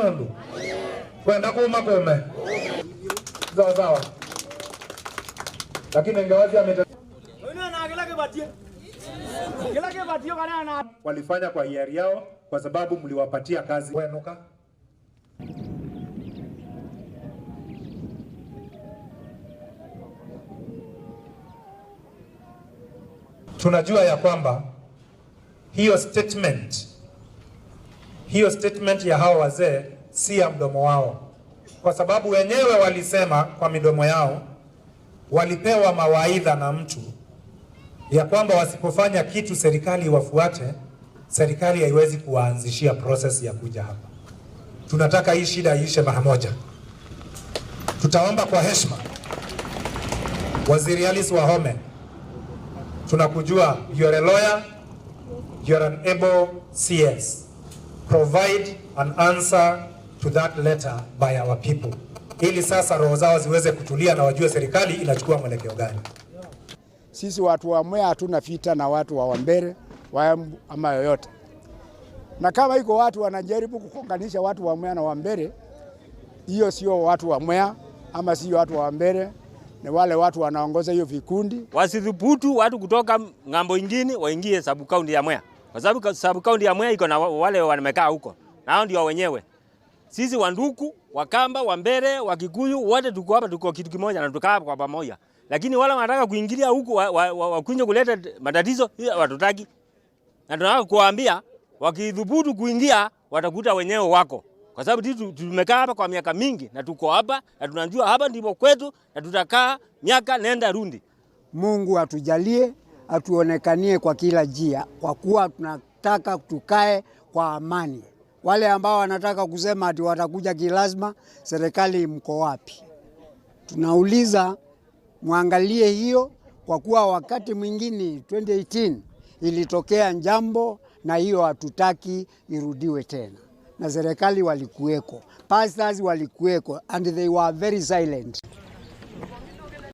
mundu kwenda kuma kume zawa lakini ingawazi walifanya kwa hiari yao kwa sababu mliwapatia kazi. Wenuka tunajua ya kwamba hiyo statement ya hao wazee si ya mdomo wao, kwa sababu wenyewe walisema kwa midomo yao, walipewa mawaidha na mtu ya kwamba wasipofanya kitu serikali wafuate, serikali haiwezi kuanzishia process ya kuja hapa. Tunataka hii shida iishe mara moja. Tutaomba kwa heshima Waziri Alice Wahome, tunakujua, you're a lawyer, you're an able CS. Provide an answer to that letter by our people, ili sasa roho zao ziweze kutulia na wajue serikali inachukua mwelekeo gani. Sisi watu wa Mwea hatuna vita na watu wa Wambere ama yoyote, na kama iko watu wanajaribu kukonganisha watu wa Mwea na Wambere, hiyo sio watu wa Mwea ama sio watu wa Wambere, ni wale watu wanaongoza hiyo vikundi. Wasidhubutu watu kutoka ngambo ingine waingie sub county ya Mwea, kwa sababu sub county ya Mwea iko na wale wamekaa huko, na hao ndio wenyewe. Sisi Wanduku, Wakamba, Wambere, Wakikuyu wote tuko hapa, tuko kitu kimoja na tukaa kwa pamoja. Lakini wale wanataka kuingilia huku wakunje kuleta matatizo, hiyo watutaki. Na tunataka kuwaambia wakidhubutu kuingia watakuta wenyewe wako. Kwa sababu sisi tumekaa hapa kwa miaka mingi na tuko hapa na tunajua hapa ndipo kwetu na tutakaa miaka nenda rundi. Mungu atujalie, atuonekanie kwa kila njia, kwa kuwa tunataka tukae kwa amani. Wale ambao wanataka kusema ati watakuja kilazima, serikali mko wapi? Tunauliza muangalie hiyo, kwa kuwa wakati mwingine 2018 ilitokea jambo na hiyo hatutaki irudiwe tena. Na serikali walikuweko, pastors walikuweko, and they were very silent.